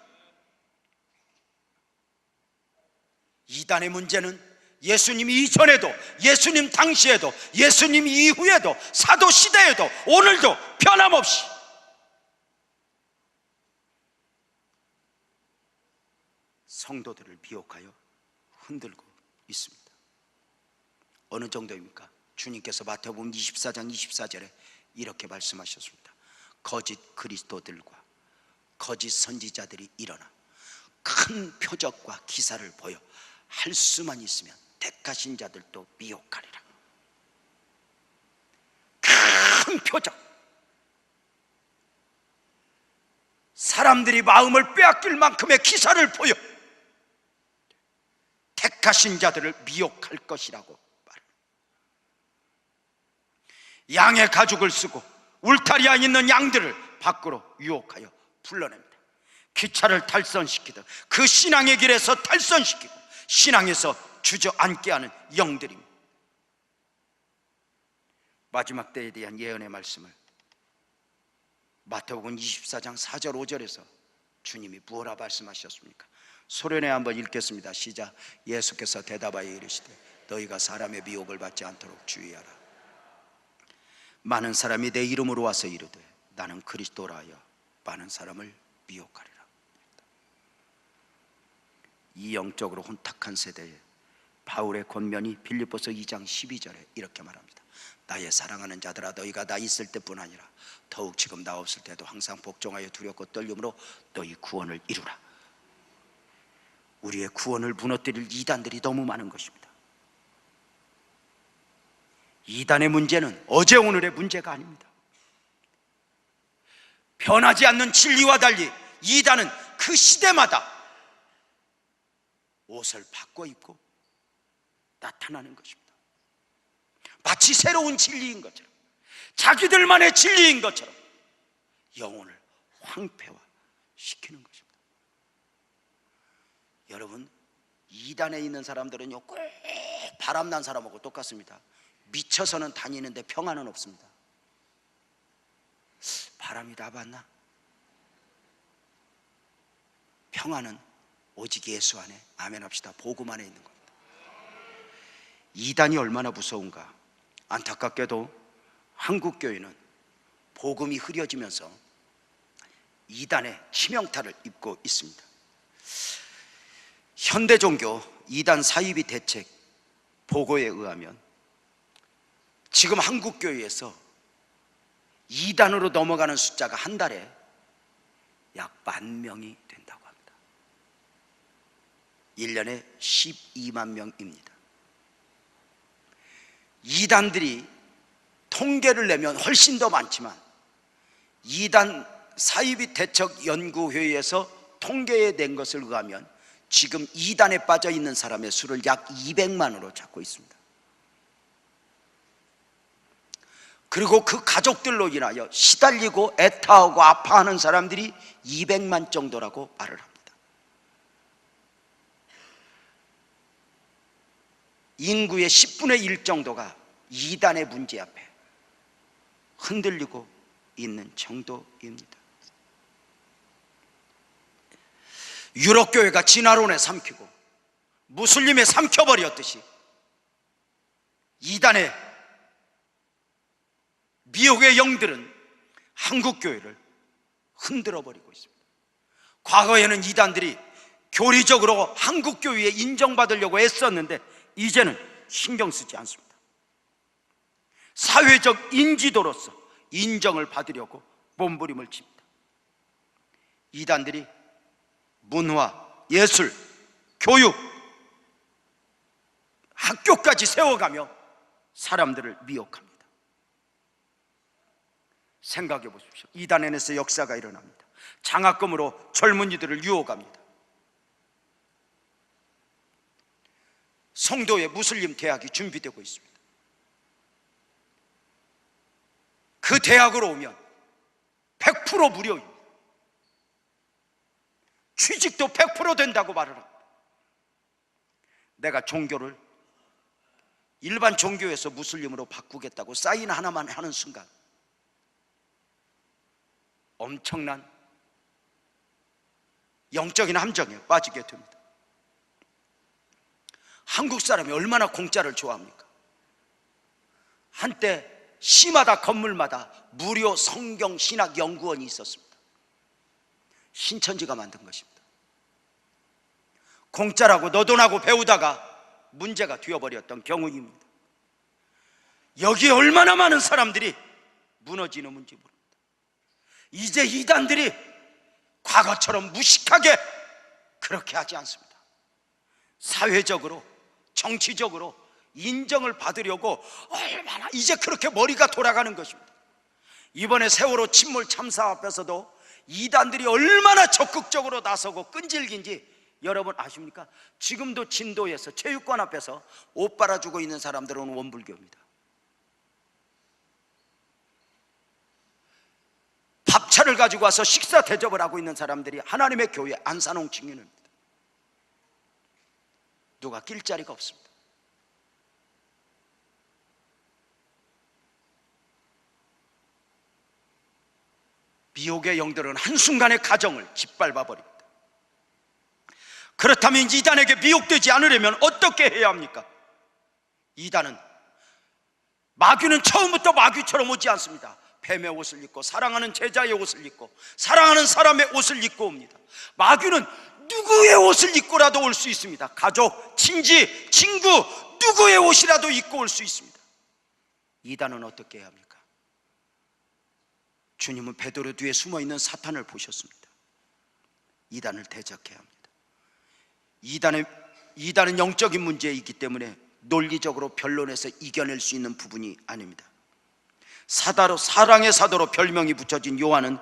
이단의 문제는 예수님 이전에도, 예수님 당시에도, 예수님 이후에도, 사도 시대에도, 오늘도 변함없이 성도들을 미혹하여 흔들고 있습니다. 어느 정도입니까? 주님께서 마태복음 24장 24절에 이렇게 말씀하셨습니다. 거짓 그리스도들과 거짓 선지자들이 일어나 큰 표적과 기사를 보여 할 수만 있으면 택하신 자들도 미혹하리라. 큰 표적, 사람들이 마음을 빼앗길 만큼의 기사를 보여 택하신 자들을 미혹할 것이라고 말합니다. 양의 가죽을 쓰고 울타리 안에 있는 양들을 밖으로 유혹하여 불러냅니다. 기차를 탈선시키듯 그 신앙의 길에서 탈선시키고 신앙에서 주저앉게 하는 영들입니다. 마지막 때에 대한 예언의 말씀을 마태복음 24장 4절 5절에서 주님이 무엇라 말씀하셨습니까? 소련에 한번 읽겠습니다. 시작. 예수께서 대답하여 이르시되 너희가 사람의 미혹을 받지 않도록 주의하라. 많은 사람이 내 이름으로 와서 이르되 나는 그리스도라 하여 많은 사람을 미혹하리라. 이 영적으로 혼탁한 세대에 바울의 권면이 빌립보서 2장 12절에 이렇게 말합니다. 나의 사랑하는 자들아, 너희가 나 있을 때뿐 아니라 더욱 지금 나 없을 때도 항상 복종하여 두렵고 떨림으로 너희 구원을 이루라. 우리의 구원을 무너뜨릴 이단들이 너무 많은 것입니다. 이단의 문제는 어제 오늘의 문제가 아닙니다. 변하지 않는 진리와 달리 이단은 그 시대마다 옷을 바꿔 입고 나타나는 것입니다. 마치 새로운 진리인 것처럼, 자기들만의 진리인 것처럼 영혼을 황폐화시키는 것입니다. 여러분, 이단에 있는 사람들은요 꼭 바람난 사람하고 똑같습니다. 미쳐서는 다니는데 평안은 없습니다. 바람이 다 봤나? 평안은 오직 예수 안에, 아멘 합시다, 복음 안에 있는 겁니다. 이단이 얼마나 무서운가. 안타깝게도 한국교회는 복음이 흐려지면서 이단의 치명타를 입고 있습니다. 현대종교 이단 사이비 대책 보고에 의하면 지금 한국교회에서 이단으로 넘어가는 숫자가 한 달에 약 10,000명이 된다고 합니다. 1년에 12만 명입니다. 이단들이 통계를 내면 훨씬 더 많지만 이단 사이비 대책 연구회의에서 통계에 낸 것을 의하면 지금 이단에 빠져 있는 사람의 수를 약 200만으로 잡고 있습니다. 그리고 그 가족들로 인하여 시달리고 애타하고 아파하는 사람들이 200만 정도라고 말을 합니다. 인구의 10분의 1 정도가 이단의 문제 앞에 흔들리고 있는 정도입니다. 유럽교회가 진화론에 삼키고 무슬림에 삼켜버렸듯이 이단의 미혹의 영들은 한국교회를 흔들어버리고 있습니다. 과거에는 이단들이 교리적으로 한국교회에 인정받으려고 애썼는데 이제는 신경 쓰지 않습니다. 사회적 인지도로서 인정을 받으려고 몸부림을 칩니다. 이단들이 문화, 예술, 교육, 학교까지 세워가며 사람들을 미혹합니다. 생각해 보십시오. 이단에서 역사가 일어납니다. 장학금으로 젊은이들을 유혹합니다. 송도에 무슬림 대학이 준비되고 있습니다. 그 대학으로 오면 100% 무료입니다. 취직도 100% 된다고 말을 합니다. 내가 종교를 일반 종교에서 무슬림으로 바꾸겠다고 사인 하나만 하는 순간 엄청난 영적인 함정에 빠지게 됩니다. 한국 사람이 얼마나 공짜를 좋아합니까? 한때 시마다 건물마다 무료 성경 신학 연구원이 있었습니다. 신천지가 만든 것입니다. 공짜라고 너돈하고 배우다가 문제가 되어버렸던 경우입니다. 여기에 얼마나 많은 사람들이 무너지는지 모릅니다. 이제 이단들이 과거처럼 무식하게 그렇게 하지 않습니다. 사회적으로, 정치적으로 인정을 받으려고 얼마나 이제 그렇게 머리가 돌아가는 것입니다. 이번에 세월호 침몰 참사 앞에서도 이단들이 얼마나 적극적으로 나서고 끈질긴지 여러분 아십니까? 지금도 진도에서 체육관 앞에서 옷 빨아주고 있는 사람들은 원불교입니다. 밥차를 가지고 와서 식사 대접을 하고 있는 사람들이 하나님의 교회 안산홍 증인입니다. 누가 낄 자리가 없습니다. 미혹의 영들은 한순간에 가정을 짓밟아 버립니다. 그렇다면 이단에게 미혹되지 않으려면 어떻게 해야 합니까? 이단은 마귀는 처음부터 마귀처럼 오지 않습니다. 뱀의 옷을 입고 사랑하는 제자의 옷을 입고 사랑하는 사람의 옷을 입고 옵니다. 마귀는 누구의 옷을 입고라도 올 수 있습니다. 가족, 친지, 친구 누구의 옷이라도 입고 올 수 있습니다. 이단은 어떻게 해야 합니까? 주님은 베드로 뒤에 숨어있는 사탄을 보셨습니다. 이단을 대적해야 합니다. 이단은 영적인 문제이기 때문에 논리적으로 변론해서 이겨낼 수 있는 부분이 아닙니다. 사다로, 사랑의 사도로 별명이 붙여진 요한은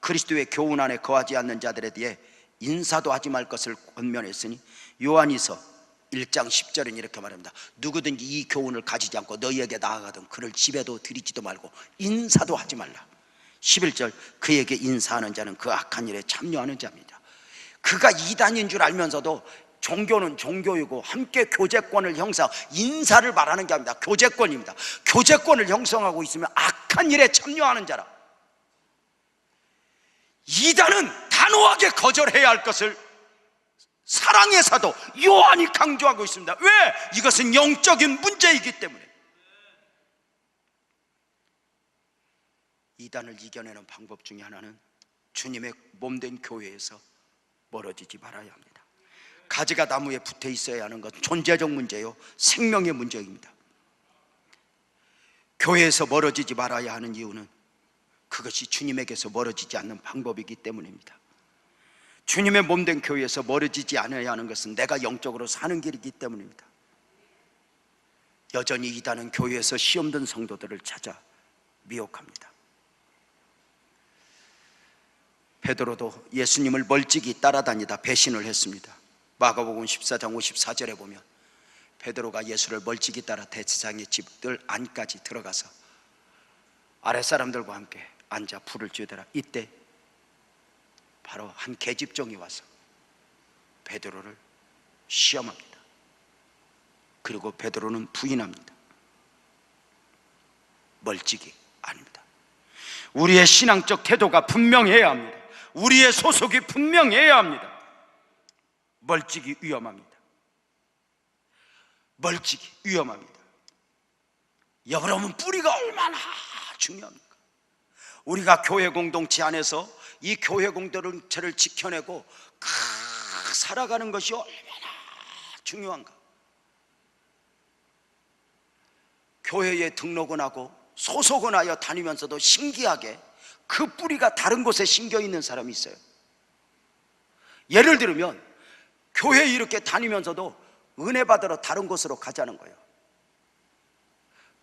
그리스도의 교훈 안에 거하지 않는 자들에 대해 인사도 하지 말 것을 권면했으니 요한이서 1장 10절은 이렇게 말합니다. 누구든지 이 교훈을 가지지 않고 너희에게 나아가든 그를 집에도 들이지도 말고 인사도 하지 말라. 11절 그에게 인사하는 자는 그 악한 일에 참여하는 자입니다. 그가 이단인 줄 알면서도 종교는 종교이고 함께 교제권을 형성하고 인사를 말하는 게 아닙니다. 교제권입니다. 교제권을 형성하고 있으면 악한 일에 참여하는 자라. 이단은 단호하게 거절해야 할 것을 사랑의 사도 요한이 강조하고 있습니다. 왜? 이것은 영적인 문제이기 때문에. 이단을 이겨내는 방법 중에 하나는 주님의 몸된 교회에서 멀어지지 말아야 합니다. 가지가 나무에 붙어 있어야 하는 것 존재적 문제요, 생명의 문제입니다. 교회에서 멀어지지 말아야 하는 이유는 그것이 주님에게서 멀어지지 않는 방법이기 때문입니다. 주님의 몸된 교회에서 멀어지지 않아야 하는 것은 내가 영적으로 사는 길이기 때문입니다. 여전히 이단은 교회에서 시험 든 성도들을 찾아 미혹합니다. 베드로도 예수님을 멀찍이 따라다니다 배신을 했습니다. 마가복음 14장 54절에 보면 베드로가 예수를 멀찍이 따라 대제사장의 집들 안까지 들어가서 아랫사람들과 함께 앉아 불을 쬐더라. 이때 바로 한 계집종이 와서 베드로를 시험합니다. 그리고 베드로는 부인합니다. 멀찍이 아닙니다. 우리의 신앙적 태도가 분명해야 합니다. 우리의 소속이 분명해야 합니다. 멀찍이 위험합니다. 멀찍이 위험합니다. 여러분, 뿌리가 얼마나 중요합니까? 우리가 교회 공동체 안에서 이 교회 공동체를 지켜내고 살아가는 것이 얼마나 중요한가. 교회에 등록은 하고 소속은 하여 다니면서도 신기하게 그 뿌리가 다른 곳에 심겨 있는 사람이 있어요. 예를 들면 교회에 이렇게 다니면서도 은혜 받으러 다른 곳으로 가자는 거예요.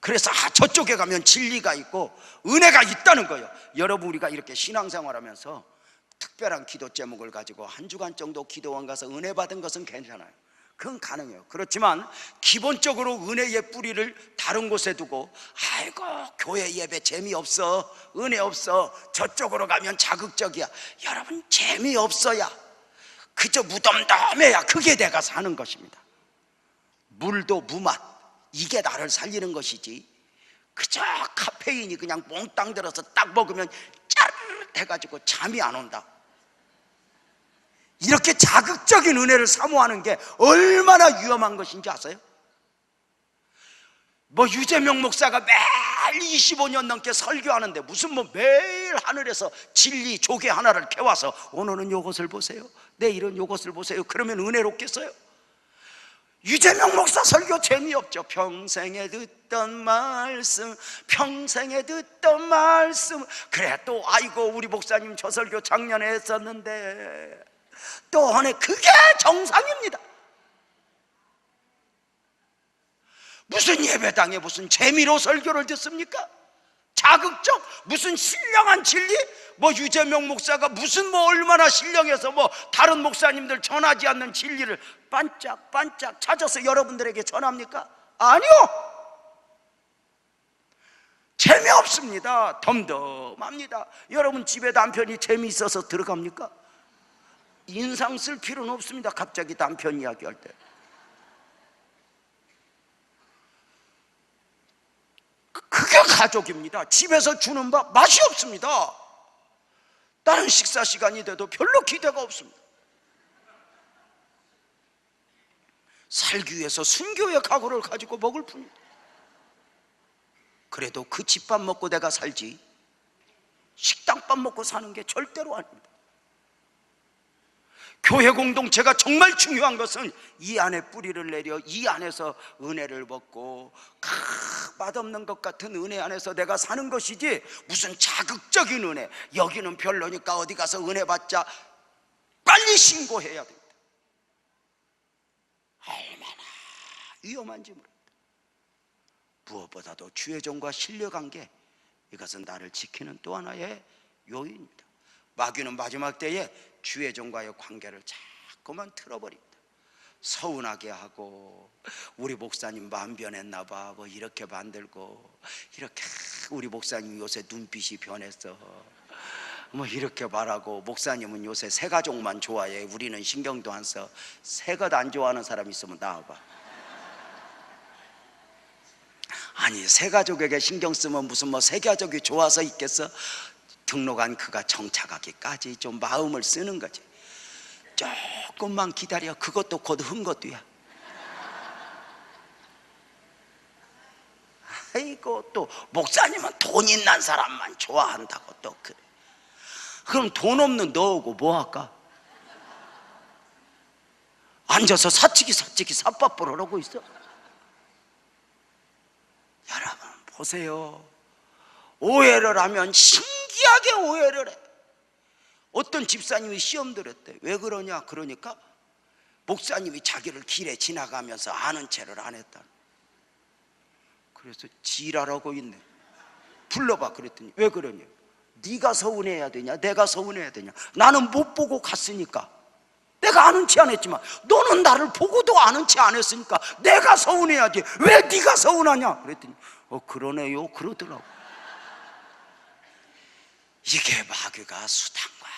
그래서 저쪽에 가면 진리가 있고 은혜가 있다는 거예요. 여러분, 우리가 이렇게 신앙생활하면서 특별한 기도 제목을 가지고 한 주간 정도 기도원 가서 은혜 받은 것은 괜찮아요. 그건 가능해요. 그렇지만 기본적으로 은혜의 뿌리를 다른 곳에 두고 아이고 교회 예배 재미없어, 은혜 없어, 저쪽으로 가면 자극적이야. 여러분, 재미없어야, 그저 무덤덤해야 그게 내가 사는 것입니다. 물도 무맛, 이게 나를 살리는 것이지, 그저 카페인이 그냥 몽땅 들어서 딱 먹으면 짜르르 해가지고 잠이 안 온다. 이렇게 자극적인 은혜를 사모하는 게 얼마나 위험한 것인지 아세요? 유재명 목사가 매일 25년 넘게 설교하는데 무슨 매일 하늘에서 진리 조개 하나를 캐와서 오늘은 요것을 보세요, 내일은 요것을 보세요, 그러면 은혜롭겠어요? 유재명 목사 설교 재미없죠. 평생에 듣던 말씀, 평생에 듣던 말씀. 그래 또 아이고 우리 목사님 저 설교 작년에 했었는데 또 하네. 그게 정상입니다. 무슨 예배당에 무슨 재미로 설교를 듣습니까? 자극적, 무슨 신령한 진리? 유재명 목사가 무슨 얼마나 신령해서 다른 목사님들 전하지 않는 진리를 반짝반짝 찾아서 여러분들에게 전합니까? 아니요! 재미없습니다. 덤덤합니다. 여러분 집에 남편이 재미있어서 들어갑니까? 인상 쓸 필요는 없습니다. 갑자기 남편 이야기할 때 그게 가족입니다. 집에서 주는 밥 맛이 없습니다. 다른 식사 시간이 돼도 별로 기대가 없습니다. 살기 위해서 순교의 각오를 가지고 먹을 뿐입니다. 그래도 그 집밥 먹고 내가 살지 식당밥 먹고 사는 게 절대로 아닙니다. 교회 공동체가 정말 중요한 것은 이 안에 뿌리를 내려 이 안에서 은혜를 먹고 맛없는 것 같은 은혜 안에서 내가 사는 것이지, 무슨 자극적인 은혜, 여기는 별로니까 어디 가서 은혜 받자, 빨리 신고해야 됩니다. 얼마나 위험한지 모릅니다. 무엇보다도 주의 종과 신뢰관계, 이것은 나를 지키는 또 하나의 요인입니다. 마귀는 마지막 때에 주의 종과의 관계를 자꾸만 틀어버립니다. 서운하게 하고, 우리 목사님 마음 변했나 봐 뭐 이렇게 만들고, 이렇게 우리 목사님 요새 눈빛이 변했어 뭐 이렇게 말하고, 목사님은 요새 새 가족만 좋아해, 우리는 신경도 안 써. 새 것 안 좋아하는 사람 있으면 나와봐. 아니, 새 가족에게 신경 쓰면 무슨 뭐 새 가족이 좋아서 있겠어? 등록한 그가 정착하기까지 좀 마음을 쓰는 거지. 조금만 기다려. 그것도 곧 흥것도야. 아이고, 또 목사님은 돈 있는 사람만 좋아한다고 또 그래. 그럼 돈 없는 너하고 뭐 할까? 앉아서 사치기 삿바뽀를 하고 있어. 여러분 보세요. 오해를 하면 신기하게 오해를 해. 어떤 집사님이 시험 들었대. 왜 그러냐? 그러니까 목사님이 자기를 길에 지나가면서 아는 체를 안 했다. 그래서 지랄하고 있네. 불러봐. 그랬더니 왜 그러냐? 네가 서운해야 되냐? 내가 서운해야 되냐? 나는 못 보고 갔으니까 내가 아는 체 안 했지만, 너는 나를 보고도 아는 체 안 했으니까 내가 서운해야지. 왜 네가 서운하냐? 그랬더니 그러네요 그러더라고. 이게 마귀가 수단과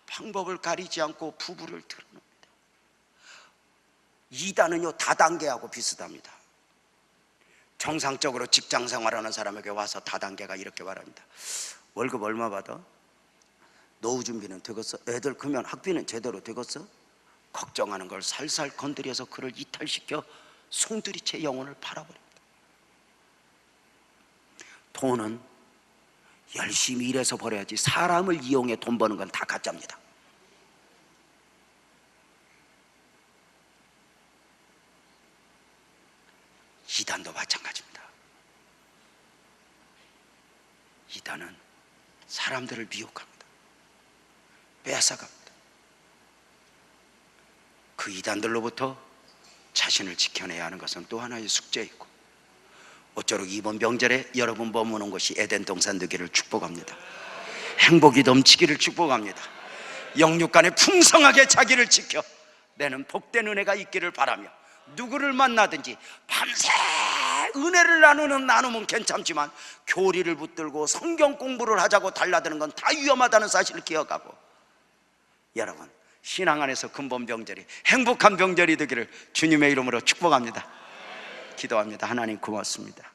방법을 가리지 않고 부부를 드러냅니다. 이단은요 다단계하고 비슷합니다. 정상적으로 직장 생활하는 사람에게 와서 다단계가 이렇게 말합니다. 월급 얼마 받아? 노후 준비는 되겠어? 애들 크면 학비는 제대로 되겠어? 걱정하는 걸 살살 건드려서 그를 이탈시켜 송두리째 영혼을 팔아버립니다. 돈은 열심히 일해서 벌어야지, 사람을 이용해 돈 버는 건 다 가짜입니다. 이단도 마찬가지입니다. 이단은 사람들을 미혹합니다. 빼앗아갑니다. 그 이단들로부터 자신을 지켜내야 하는 것은 또 하나의 숙제이고, 어쩌록 이번 명절에 여러분 머무는 곳이 에덴 동산 되기를 축복합니다. 행복이 넘치기를 축복합니다. 영육간에 풍성하게 자기를 지켜 내는 복된 은혜가 있기를 바라며, 누구를 만나든지 밤새 은혜를 나누면 괜찮지만 교리를 붙들고 성경 공부를 하자고 달라드는 건 다 위험하다는 사실을 기억하고, 여러분 신앙 안에서 근본 병절이 행복한 병절이 되기를 주님의 이름으로 축복합니다. 기도합니다. 하나님 고맙습니다.